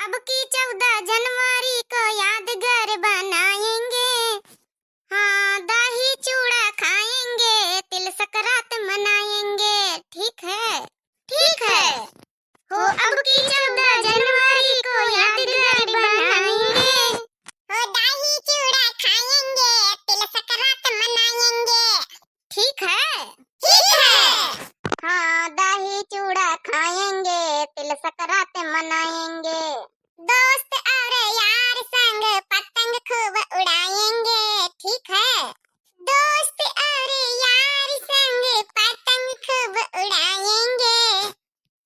अब की 14 जनवरी को यादगार बनाएंगे। हाँ, दही चूड़ा खाएंगे, तिल संक्रांत मनाएंगे। ठीक है, ठीक है। हो अब की 14 जनवरी को यादगार बनाएंगे। हो दही चूड़ा खाएंगे, तिल संक्रांत मनाएंगे। ठीक है, ठीक है। हाँ, दही चूड़ा खाएंगे, तिल संक्रांत मनाएंगे। दोस्त और यार संग पतंग खूब उड़ाएंगे। ठीक है, दोस्त और यार संग पतंग खूब उड़ाएंगे।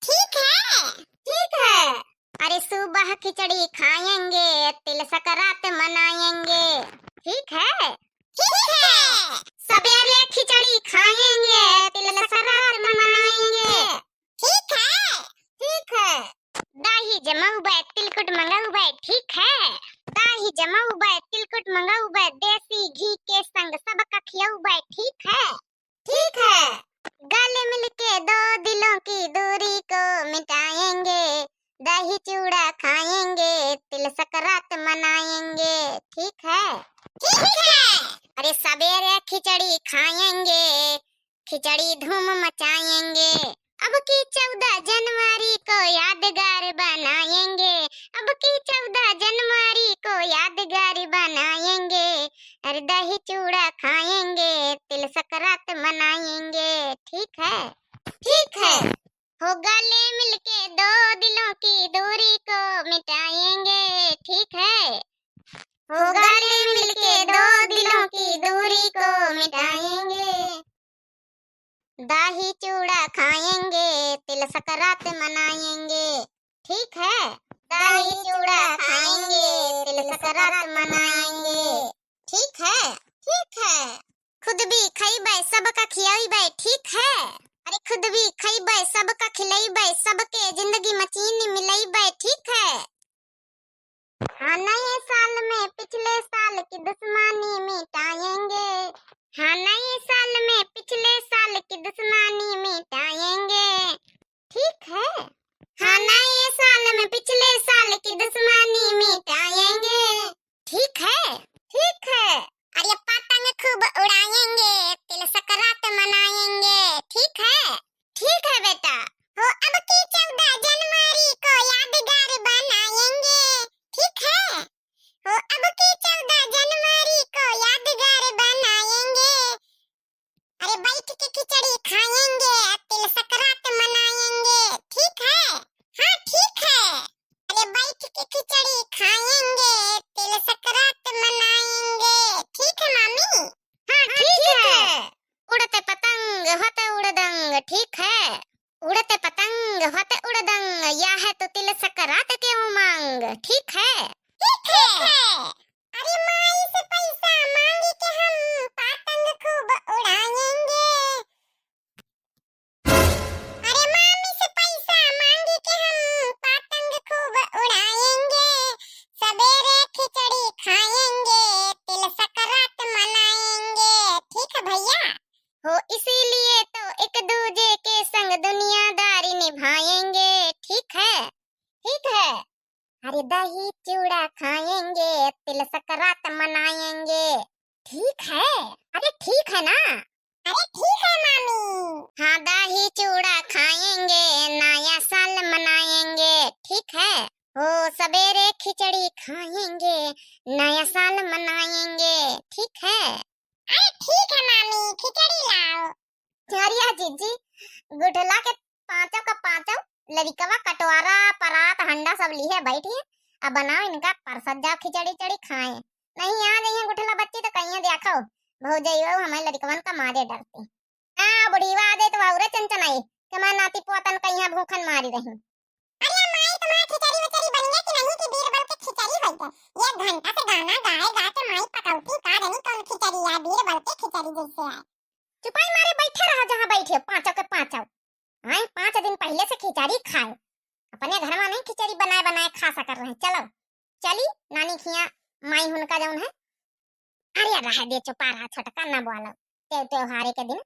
ठीक है, ठीक है। अरे सुबह खिचड़ी खाएंगे, तिल संक्रांत मनाएंगे। ठीक है, ठीक है। सवेरे खिचड़ी खाएंगे, तिल संक्रांत मनाएंगे। ठीक है, ठीक है। दाही जमाऊ बे, तिलकुट मंगाऊ बे। ठीक है, दाही जमाऊ बे, तिलकुट मंगाऊ बे, देसी घी के संग सबका खियाऊ बे। ठीक है, ठीक है। गले मिलके दो दिलों की दूरी को मिटाएंगे, दही चूड़ा खाएंगे, तिल संक्रांत मनाएंगे। ठीक है, ठीक है। अरे सवेरे खिचड़ी खाएंगे, खिचड़ी धूम मचाएंगे। अब की 14 जनवरी को यादगार बनाएंगे। अब की 14 जनवरी को यादगार बनाएंगे। अरे दही चूड़ा खाएंगे, तिल संक्रांत मनाएंगे। ठीक है, ठीक है। हो गले मिलके दो दिलों की दूरी को मिटाएंगे। ठीक है, हो गले मिलके दो दिलों की दूरी को मिटाएंगे। दही चूड़ा खाएंगे, तिल संक्रांत मनाएंगे। ठीक है, दही चूड़ा खाएंगे, तिल संक्रांत मनाएंगे। ठीक है, ठीक है। खुद भी खइबै, सबका खियाइबै। ठीक है, अरे खुद भी खइबै, सबका खिलाइबै, सबके जिंदगी में चीनी मिलाइबै। ठीक है। हाँ, नए साल में पिछले साल की दुश्मनी मिटाएंगे। हाँ, नए साल में पिछले साल की दुश्मनी मिटाएंगे। ठीक है। हाँ, नए साल में पिछले साल की दुश्मनी मिटाएंगे। ठीक है, ठीक है। अरे पतंग खूब उड़ाएंगे, तिल संक्रांत मनाएंगे। ठीक है, ठीक है बेटा। हो अब की 14 जनवरी को यादगार बनाएंगे। ठीक है, हो अब की 14 जनवरी को यादगार बनाएंगे। अरे बैठ के खिचड़ी खाएंगे, तिल संक्रांत मनाएंगे। ठीक है, हाँ ठीक है। अरे बैठ के खिचड़ी खाएंगे, तिल संक्रांत मनाएंगे। ठीक है मामी? हाँ ठीक है। उड़ते पतंग होते उड़दंग। ठीक है, उड़ते पतंग होते उड़दंग, या है तो तिल संक्रांत के उमंग। ठीक है, ठीक है। अरे माई से पैसा मांगी के हम पतंग खूब उड़ाएंगे। अरे मामी से पैसा मांगी के हम पतंग खूब उड़ाएंगे। सवेरे खिचड़ी खाएंगे, तिल संक्रांत मनाएंगे। ठीक है भैया? हो इसीलिए तो एक दूजे के संग दुनियादारी निभाएंगे। ठीक है, ठीक है। अरे दही चूड़ा खाएंगे, तिल संक्रांत मनाएंगे। ठीक है, अरे ठीक है ना? अरे ठीक है मामी। हाँ, दही चूड़ा खाएंगे, नया साल मनाएंगे। ठीक है। हो सवेरे खिचड़ी खाएंगे, नया साल मनाएंगे। ठीक है, अरे ठीक है मामी, खिचड़ी लाओ। चरिया जीजी, गुठला के पांचों का पांचों लड़कवा कटवारा परात हंडा सब लिए बैठी है। अब बनाओ इनका परसत जाओ, खिचड़ी चड़ी खाएं। नहीं आ गई है गुठला बच्ची तो कहीं देखो भौजइयो हमारे लड़कवन का मारे डरती। हां बुढ़ीवा आ जाए तो औरे चंचन आई कि मैं नाती पोतन कहीं भूखन मारी रही। अरे माई तुम्हारी खिचड़ी विचड़ी बन गया कि नहीं कि बीरबल के खिचड़ी होई है? 1 घंटा से गाना गाए गा के माई पकौती का रही कौन खिचड़ी है बीरबल के खिचड़ी जैसे है। चुपाई मारे बैठे रहो जहां बैठे पांचों के पांचों। हां 5 दिन पहले से खिचड़ी खाए, अपने घर में नहीं खिचड़ी बनाए बनाए खा सक रहे। चलो चली नानी खिया माई हुनका जौन है। अरे रह दे चुपा रहा छोटका ना बोलो। त्योहारे के दिन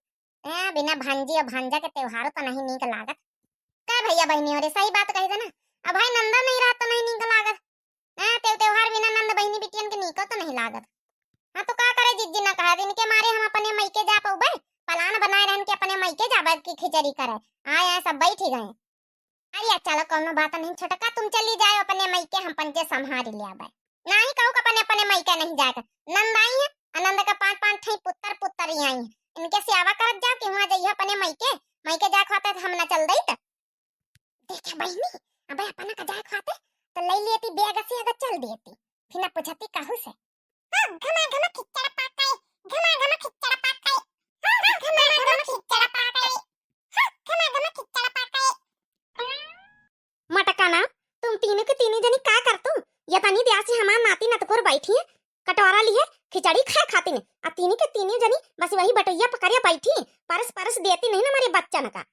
बिना भांजी और भांजा के त्योहार तो नहीं नीक लागत। का भैया बहनी और सही बात कही ना। अब भाई नंदा नहीं रहा तो नहीं नीक लागत। नहीं लागत। हाँ तो का करे जिज्जी ना कहा इनके मारे हम अपने मईके जा पाऊ बे, पलान बनाए रहन के अपने मईके जाबे की खिचड़ी करे। आए सब बैठ गए। अरे चलो कोनो बात नहीं छोटका, तुम चली जाओ अपने मईके, हम पंचे संभाल ले आबे। नहीं कहू अपने अपने मईके नहीं जाकर नंद आई है, आनंद का पांच पांच ठई पुत्र पुत्र ही आई है, इनके सेवा करत जाओ कि वहां जाइए अपने मईके। मईके जा खाते हम ना चल दई त देखे बहनी अबे अपना का जा खाते तो ले लेती बैग से अगर चल देती, फिर ना पूछती कहू से। हां घमा घमा खिचड़ा पाकाई, घमा घमा खिचड़ा पाकाई, हां घमा घमा खिचड़ा पाकाई, हां घमा घमा खिचड़ा पाकाई। मटकाना तुम तीनों के तीनों जनी का करतू? या तनी द्यासी हमार नाती नतकोर बैठी है, कटोरा लिए खिचड़ी खा खाती ने, आ तीनों के तीनों जनी बस वही बटैया पकड़िया बैठी, परस परस देती नहीं ना हमारे बच्चा का।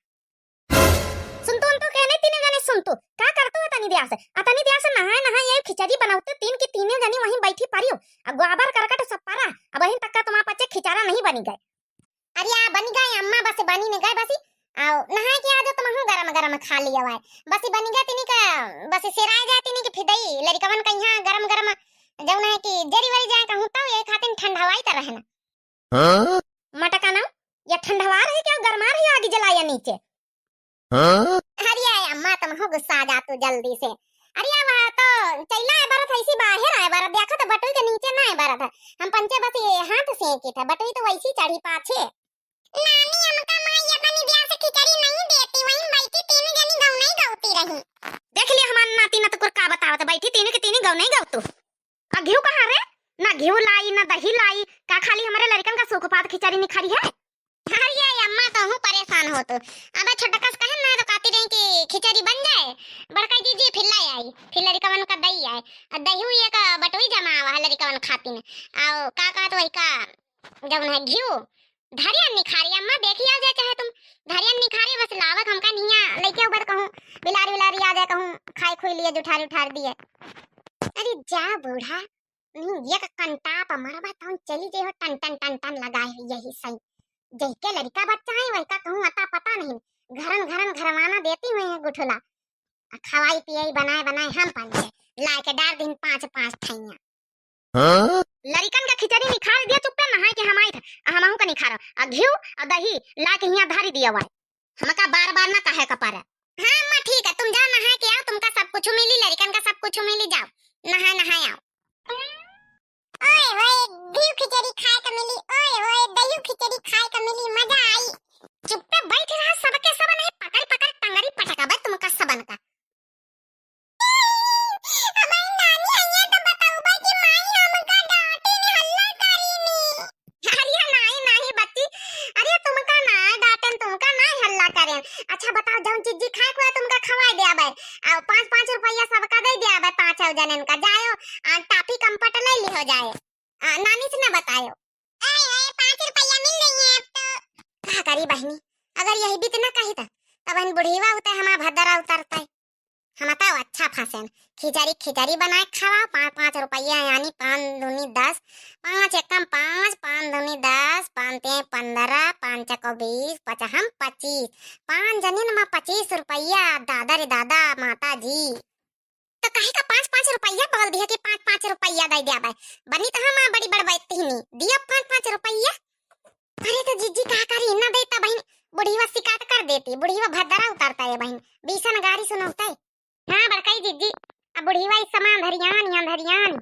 सुन तो कहने तीनों जने सुन तो का करतू है तनी द्यास? आ तनी द्यास नहाए नहाए ये खिचड़ी बनाते तीन की तीनों जनी वहीं बैठी पारियो, आ गोबर करकट सब पारा, अब वहीं तक का तुम्हारे बच्चे खिचड़ा नहीं बनी गए। अरे आ बन गए अम्मा, बस बनी नहीं गए, बस आओ नहाए के आ जाओ, तुम गरम गरम खा लिया हुआ है, बस बनी गया तीनी का, बस सिराए जाए तीनी की फिदई लड़कवन कहीं गरम गरम जौन है कि जरी वरी जाए कहूं तो ये खातिन ठंडवाई त रहना। हां मटका ना या ठंडवा रही क्या गरमा रही आगे जलाया नीचे? हां अरे अम्मा तुम हो गुस्सा आ जा तू जल्दी से। अरे वहां तो चैला है बारत ऐसी बाहर आए बारत देखा तो बटुई के नीचे ना है बारत है, हम पंचे बस ये हाथ से की था, बटुई तो वैसी चढ़ी पाछे। नानी हमका मां ये बनी ब्याह से खिचड़ी नहीं देती, वहीं बैठी तीनों जनी गाँव नहीं गाउती रही। देख लिया हमार नाती न तो का बतावत बैठी तीनों के तीनों गाँव नहीं गाउतू। आ घिउ कहां रे? ना घिउ लाई ना दही लाई, का खाली हमारे लड़कन का सुखपात खिचड़ी निखारी है। अरे अम्मा तो हूं परेशान हो तो, अबे छोटकस कहे ना तो कहती रही कि खिचड़ी बन जाए, बड़का दीजिए फिर लाई आई, फिर लड़कवन का दही आए, और दही हुई एक बटोई जमा हुआ लड़कवन खाती ने, आओ का तो वही का जब है घिउ धरिया निखारी। अम्मा देखी आ जाए चाहे तुम धरिया निखारी, बस लावक हमका निया लेके ऊपर कहूं बिलारी बिलारी आ जाए कहूं खाई खुई लिए जुठार उठार दिए। अरे जा बूढ़ा नहीं ये का कंटा पमारा बात हम चली जे हो टन टन टन टन लगाए यही सही जही के लड़का बच्चा है वही का कहूं अता पता नहीं, घरन घरन घरवाना देती हुई है गुठला, खवाई पियाई बनाए बनाए हम पंचे लाए के डार दिन पांच पांच ठैया। हां लड़कन का खिचड़ी निखार दिया चुप्पे नहाए के हमाई था, हमहू का निखार आ घिउ आ दही ला के हिया धारी दिया हुआ हमका बार बार ना कहे का पारा। हां अम्मा ठीक है तुम जाओ नहाए के आओ, तुमका सब कुछ मिली लड़कन का सब कुछ मिली, जाओ नहाए नहाए आओ। ओए ओए घिउ खिचड़ी खाए का मिली, ओए ओए दही खिचड़ी खाए का मिली, मजा आई। चुप्पे बैठ रहा सबके सब नहीं पकड़ पकड़ टंगरी पटका बे तुमका सबन का। हमारी नानी आइए तो बताओ बे कि माई हमका डांटे ने हल्ला करी नी। अरे नहीं नहीं बच्ची, अरे तुमका ना डांटन तुमका ना हल्ला करें। अच्छा बताओ जौन चीज खाए को तुमका खवाई दे आबे, आ 5-5 रुपया सबका दे दे आबे, 5 जनन का जायो टाफी कंपट ले ली हो जाए, नानी से ना बतायो। अरे 5 रुपया मिल रही है अब तो का करी बहनी, अगर यही भी इतना कही था तब इन बुढ़ीवा उते हमारा भद्दरा उतरता है। हम तो अच्छा फंसे खिचड़ी खिचड़ी बनाए खवा 5-5 रुपया यानी 5 दूनी 10, 5 एकम 5, 5 दूनी 10, 5 ते 15, 5 को 20, 5 हम 25, 5 जनिन में 25 रुपया। दादा रे दादा माता जी तो कहे का 5-5 रुपया बोल दिया कि 5-5 रुपया दे दिया भाई, बनी तो हम बड़ी बड़बैती नहीं दिया 5-5 रुपया। अरे तो जीजी का करी ना देता बहन, बुढ़ीवा शिकायत कर देती, बुढ़ीवा भद्दरा उतारता है बहन, बीसन गाड़ी सुनौता है। हां बड़काई जीजी अब बुढ़ीवा इस समान धरियान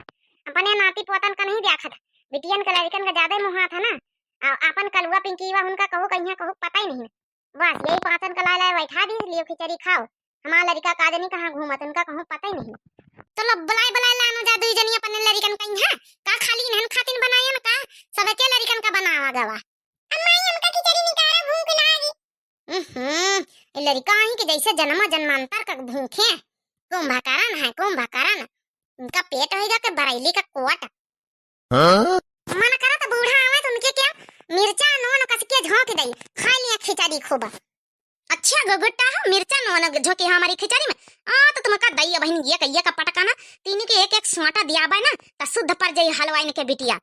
अपने नाती पोतन का नहीं देखा था, बिटियन का लड़कन का ज्यादा मुहा था ना, अपन कलुआ पिंकीवा उनका कहो कहिया कहो पता ही नहीं, बस यही पाचन का लाए बैठा दी लियो खिचड़ी खाओ, हमारा लड़का काजनी कहां घूमत उनका कहो पता ही नहीं। चलो बुलाए बुलाए लानो जा दुई जनी अपने लड़कन कहीं है का खाली इन्हन खातिन बनाया ना का सब के लड़कन का बनावा गवा। अम्मा हमका खिचड़ी निकारा भूख लागी। ये लड़का ही के जैसे जन्म जन्मांतर का भूखे कुंभकर्ण उनका पेट हो जाके बरेली का कोट। हां मन करा तो बूढ़ा आवे तो उनके क्या मिर्चा नोन कस के झोंक दई खा लिया खिचड़ी खूब। अच्छा गगट्टा है मिर्चा नोन झोंके हमारी खिचड़ी में, तो तुमका दई बहन ये कहिया का पटकाना तीन के एक एक स्वाटा दिया बा ना त शुद्ध पर जाई हलवाई के बिटिया।